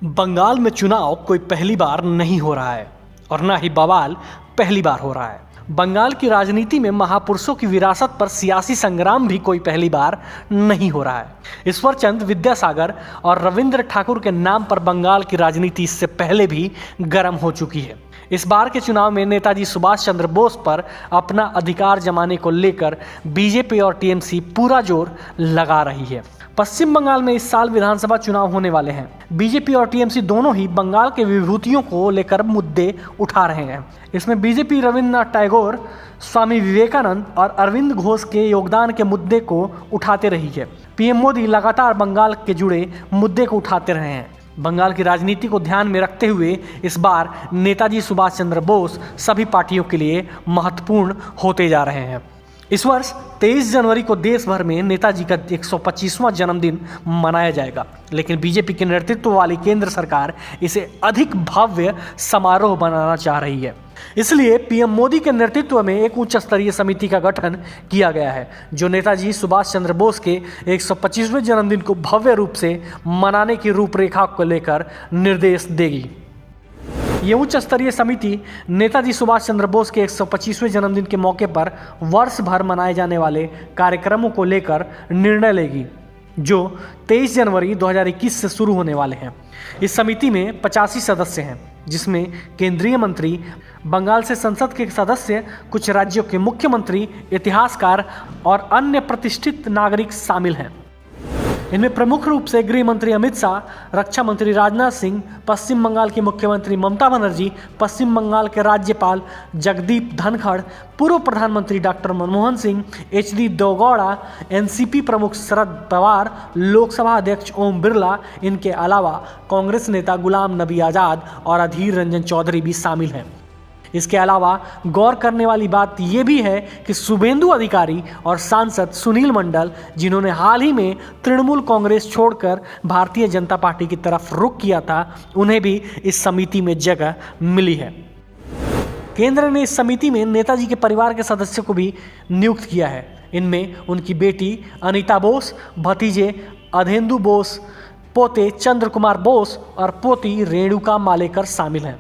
बंगाल में चुनाव कोई पहली बार नहीं हो रहा है और ना ही बवाल पहली बार हो रहा है। बंगाल की राजनीति में महापुरुषों की विरासत पर सियासी संग्राम भी कोई पहली बार नहीं हो रहा है। ईश्वरचंद विद्यासागर और रविंद्र ठाकुर के नाम पर बंगाल की राजनीति इससे पहले भी गर्म हो चुकी है। इस बार के चुनाव में नेताजी सुभाष चंद्र बोस पर अपना अधिकार जमाने को लेकर बीजेपी और टीएमसी पूरा जोर लगा रही है। पश्चिम बंगाल में इस साल विधानसभा चुनाव होने वाले हैं। बीजेपी और टीएमसी दोनों ही बंगाल के विभूतियों को लेकर मुद्दे उठा रहे हैं। इसमें बीजेपी रविन्द्रनाथ टैगोर, स्वामी विवेकानंद और अरविंद घोष के योगदान के मुद्दे को उठाते रही है। पीएम मोदी लगातार बंगाल के जुड़े मुद्दे को उठाते रहे हैं। बंगाल की राजनीति को ध्यान में रखते हुए इस बार नेताजी सुभाष चंद्र बोस सभी पार्टियों के लिए महत्वपूर्ण होते जा रहे हैं। इस वर्ष 23 जनवरी को देश भर में नेताजी का 125वां जन्मदिन मनाया जाएगा, लेकिन बीजेपी के नेतृत्व वाली केंद्र सरकार इसे अधिक भव्य समारोह बनाना चाह रही है। इसलिए पीएम मोदी के नेतृत्व में एक उच्च स्तरीय समिति का गठन किया गया है, जो नेताजी सुभाष चंद्र बोस के 125वें जन्मदिन को भव्य रूप से मनाने की रूपरेखा को लेकर निर्देश देगी। ये उच्च स्तरीय समिति नेताजी सुभाष चंद्र बोस के 125वें जन्मदिन के मौके पर वर्ष भर मनाए जाने वाले कार्यक्रमों को लेकर निर्णय लेगी, जो 23 जनवरी 2021 से शुरू होने वाले हैं। इस समिति में 85 सदस्य हैं, जिसमें केंद्रीय मंत्री, बंगाल से संसद के सदस्य, कुछ राज्यों के मुख्यमंत्री, इतिहासकार और अन्य प्रतिष्ठित नागरिक शामिल हैं। इनमें प्रमुख रूप से गृह मंत्री अमित शाह, रक्षा मंत्री राजनाथ सिंह, पश्चिम बंगाल की मुख्यमंत्री ममता बनर्जी, पश्चिम बंगाल के राज्यपाल जगदीप धनखड़, पूर्व प्रधानमंत्री doctor Manmohan Singh, HD Deve Gowda, NCP प्रमुख शरद पवार, लोकसभा अध्यक्ष ओम बिरला, इनके अलावा कांग्रेस नेता गुलाम नबी आज़ाद और अधीर रंजन चौधरी भी शामिल हैं। इसके अलावा गौर करने वाली बात यह भी है कि शुभेंदु अधिकारी और सांसद सुनील मंडल, जिन्होंने हाल ही में तृणमूल कांग्रेस छोड़कर भारतीय जनता पार्टी की तरफ रुख किया था, उन्हें भी इस समिति में जगह मिली है। केंद्र ने इस समिति में नेताजी के परिवार के सदस्यों को भी नियुक्त किया है। इनमें उनकी बेटी अनीता बोस, भतीजे अधेंदु बोस, पोते चंद्र कुमार बोस और पोती रेणुका मालेकर शामिल हैं।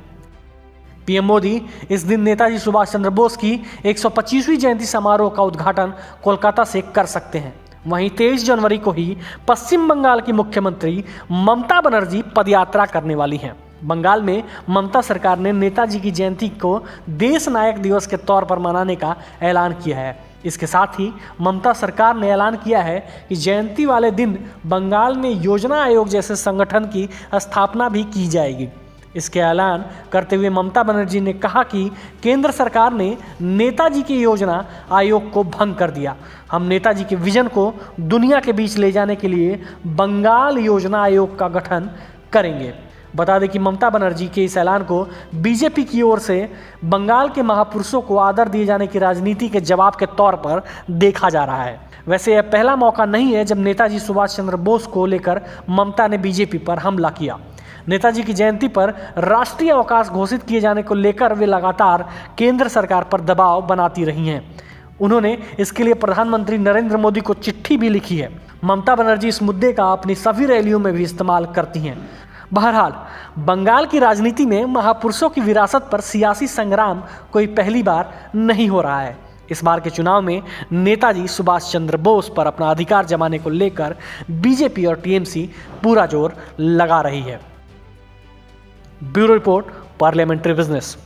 पीएम मोदी इस दिन नेताजी सुभाष चंद्र बोस की 125वीं जयंती समारोह का उद्घाटन कोलकाता से कर सकते हैं। वहीं 23 जनवरी को ही पश्चिम बंगाल की मुख्यमंत्री ममता बनर्जी पदयात्रा करने वाली हैं। बंगाल में ममता सरकार ने नेताजी की जयंती को देश नायक दिवस के तौर पर मनाने का ऐलान किया है। इसके साथ ही ममता सरकार ने ऐलान किया है कि जयंती वाले दिन बंगाल में योजना आयोग जैसे संगठन की स्थापना भी की जाएगी। इसके ऐलान करते हुए ममता बनर्जी ने कहा कि केंद्र सरकार ने नेताजी की योजना आयोग को भंग कर दिया। हम नेताजी के विजन को दुनिया के बीच ले जाने के लिए बंगाल योजना आयोग का गठन करेंगे। बता दें कि ममता बनर्जी के इस ऐलान को बीजेपी की ओर से बंगाल के महापुरुषों को आदर दिए जाने की राजनीति के जवाब के तौर पर देखा जा रहा है। वैसे यह पहला मौका नहीं है जब नेताजी सुभाष चंद्र बोस को लेकर ममता ने बीजेपी पर हमला किया। नेताजी की जयंती पर राष्ट्रीय अवकाश घोषित किए जाने को लेकर वे लगातार केंद्र सरकार पर दबाव बनाती रही हैं। उन्होंने इसके लिए प्रधानमंत्री नरेंद्र मोदी को चिट्ठी भी लिखी है। ममता बनर्जी इस मुद्दे का अपनी सभी रैलियों में भी इस्तेमाल करती हैं। बहरहाल, बंगाल की राजनीति में महापुरुषों की विरासत पर सियासी संग्राम कोई पहली बार नहीं हो रहा है। इस बार के चुनाव में नेताजी सुभाष चंद्र बोस पर अपना अधिकार जमाने को लेकर बीजेपी और टीएमसी पूरा जोर लगा रही है। Bureau report, parliamentary business.